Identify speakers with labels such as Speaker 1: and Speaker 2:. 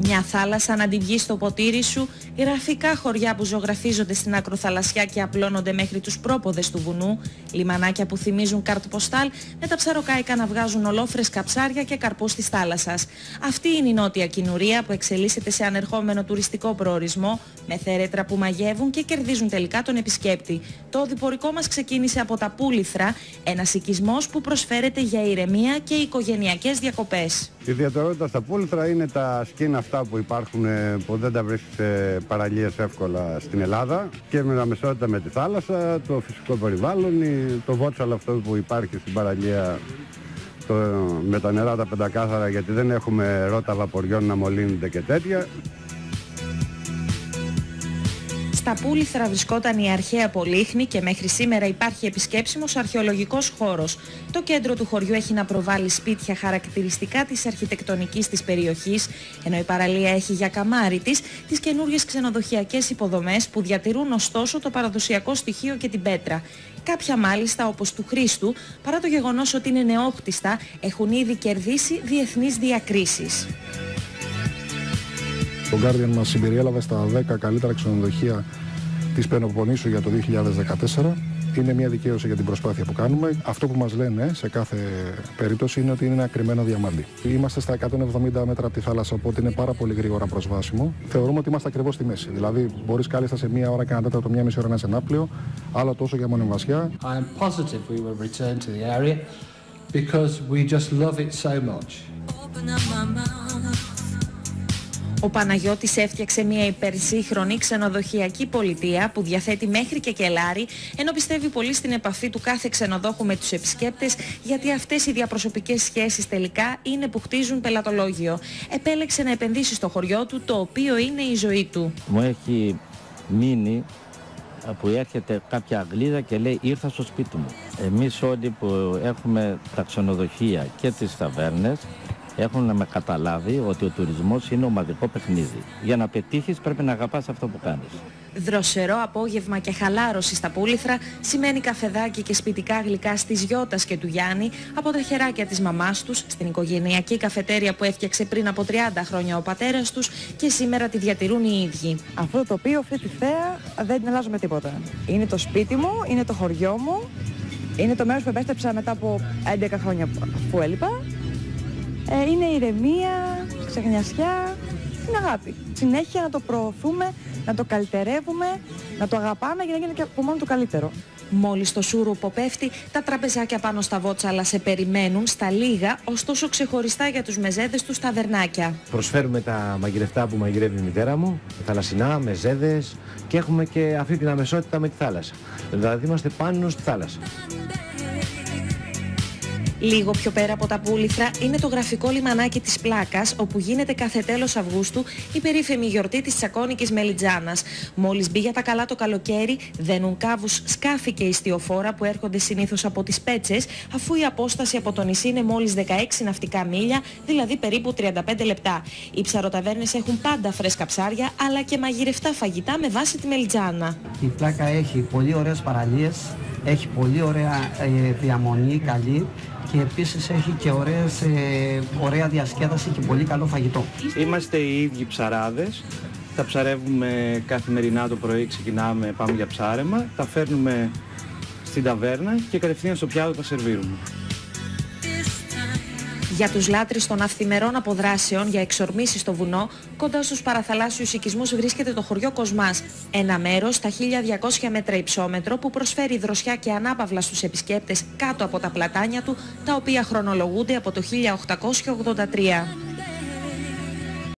Speaker 1: Μια θάλασσα να την βγει στο ποτήρι σου, γραφικά χωριά που ζωγραφίζονται στην ακροθαλασσιά και απλώνονται μέχρι τους πρόποδες του βουνού, λιμανάκια που θυμίζουν καρτποστάλ με τα ψαροκάικα να βγάζουν ολόφρεσκα ψάρια και καρπούς της θάλασσας. Αυτή είναι η νότια Κινουρία που εξελίσσεται σε ανερχόμενο τουριστικό προορισμό, με θέρετρα που μαγεύουν και κερδίζουν τελικά τον επισκέπτη. Το οδηπορικό μας ξεκίνησε από τα Πούληθρα, ένας οικισμός που προσφέρεται για ηρεμία και οικογενειακές διακοπές.
Speaker 2: Η ιδιαιτερότητα στα Πούληθρα είναι τα σκίνα αυτά που υπάρχουν, που δεν τα βρίσκεις σε παραλίες εύκολα στην Ελλάδα, και με αμεσότητα με τη θάλασσα, το φυσικό περιβάλλον, το βότσαλο αυτό που υπάρχει στην παραλία, με τα νερά τα πεντακάθαρα, γιατί δεν έχουμε ρότα βαποριών να μολύνονται και τέτοια.
Speaker 1: Στα Πούληθρα βρισκόταν η αρχαία Πολύχνη και μέχρι σήμερα υπάρχει επισκέψιμος αρχαιολογικός χώρος. Το κέντρο του χωριού έχει να προβάλλει σπίτια χαρακτηριστικά της αρχιτεκτονικής της περιοχής, ενώ η παραλία έχει για καμάρι της τις καινούριες ξενοδοχειακές υποδομές που διατηρούν ωστόσο το παραδοσιακό στοιχείο και την πέτρα. Κάποια μάλιστα, όπως του Χρήστου, παρά το γεγονός ότι είναι νεόχτιστα, έχουν ήδη κερδίσει διεθνείς διακρίσεις.
Speaker 3: Το Guardian μας συμπεριέλαβε στα 10 καλύτερα ξενοδοχεία της Πελοποννήσου για το 2014. Είναι μια δικαίωση για την προσπάθεια που κάνουμε. Αυτό που μας λένε σε κάθε περίπτωση είναι ότι είναι ένα κρυμμένο διαμάντι. Είμαστε στα 170 μέτρα από τη θάλασσα, οπότε είναι πάρα πολύ γρήγορα προσβάσιμο. Θεωρούμε ότι είμαστε ακριβώς στη μέση. Δηλαδή, μπορείς κάλλιστα σε μία ώρα και ένα τέταρτο, μία μισή ώρα να είσαι ναύπλιο, άλλο τόσο για μονεμβασιά.
Speaker 4: I am positive we will return to the area because we just love it so much.
Speaker 1: Ο Παναγιώτης έφτιαξε μια υπερσύγχρονη ξενοδοχειακή πολιτεία που διαθέτει μέχρι και κελάρι, ενώ πιστεύει πολύ στην επαφή του κάθε ξενοδόχου με τους επισκέπτες, γιατί αυτές οι διαπροσωπικές σχέσεις τελικά είναι που χτίζουν πελατολόγιο. Επέλεξε να επενδύσει στο χωριό του, το οποίο είναι η ζωή του.
Speaker 5: Μου έχει μείνει που έρχεται κάποια Αγγλίδα και λέει ήρθα στο σπίτι μου. Εμείς όλοι που έχουμε τα ξενοδοχεία και τις ταβέρνες έχουν να με καταλάβει ότι ο τουρισμός είναι ομαδικό παιχνίδι. Για να πετύχεις πρέπει να αγαπάς αυτό που κάνεις.
Speaker 1: Δροσερό απόγευμα και χαλάρωση στα Πούληθρα σημαίνει καφεδάκι και σπιτικά γλυκά στις Γιώτας και του Γιάννη από τα χεράκια της μαμάς τους, στην οικογενειακή καφετέρια που έφτιαξε πριν από 30 χρόνια ο πατέρας τους και σήμερα τη διατηρούν οι ίδιοι.
Speaker 6: Αυτό το τοπίο, αυτή τη θέα δεν την αλλάζω με τίποτα. Είναι το σπίτι μου, είναι το χωριό μου, είναι το μέρος που επέστρεψα μετά από 11 χρόνια που έλειπα. Είναι ηρεμία, ξεχνιασιά, είναι αγάπη. Συνέχεια να το προωθούμε, να το καλυτερεύουμε, να το αγαπάμε για να γίνει και από μόνο το καλύτερο.
Speaker 1: Μόλις το σούρουπο πέφτει, τα τραπεζάκια πάνω στα βότσαλα σε περιμένουν στα λίγα, ωστόσο ξεχωριστά για τους μεζέδες τους ταβερνάκια.
Speaker 7: Προσφέρουμε τα μαγειρευτά που μαγειρεύει η μητέρα μου, θαλασσινά, μεζέδες, και έχουμε και αυτή την αμεσότητα με τη θάλασσα. Δηλαδή είμαστε πάνω στη θάλασσα.
Speaker 1: Λίγο πιο πέρα από τα Πούληθρα είναι το γραφικό λιμανάκι της Πλάκας, όπου γίνεται κάθε τέλος Αυγούστου η περίφημη γιορτή της τσακώνικης μελιτζάνας. Μόλις μπει για τα καλά το καλοκαίρι, δένουν κάβους σκάφη και ιστιοφόρα που έρχονται συνήθως από τις Πέτσες, αφού η απόσταση από το νησί είναι μόλις 16 ναυτικά μίλια, δηλαδή περίπου 35 λεπτά. Οι ψαροταβέρνες έχουν πάντα φρέσκα ψάρια, αλλά και μαγειρευτά φαγητά με βάση τη μελιτζάνα.
Speaker 8: Η Πλάκα έχει πολύ ωραίες παραλίες, έχει πολύ ωραία διαμονή, καλή. Και επίσης έχει και ωραία διασκέδαση και πολύ καλό φαγητό.
Speaker 9: Είμαστε οι ίδιοι ψαράδες. Τα ψαρεύουμε καθημερινά το πρωί, ξεκινάμε, πάμε για ψάρεμα. Τα φέρνουμε στην ταβέρνα και κατευθείαν στο πιάτο τα σερβίρουμε.
Speaker 1: Για τους λάτρεις των αυθημερών αποδράσεων για εξορμήσεις στο βουνό, κοντά στους παραθαλάσσιους οικισμούς βρίσκεται το χωριό Κοσμάς. Ένα μέρος στα 1200 μέτρα υψόμετρο που προσφέρει δροσιά και ανάπαυλα στους επισκέπτες κάτω από τα πλατάνια του, τα οποία χρονολογούνται από το 1883.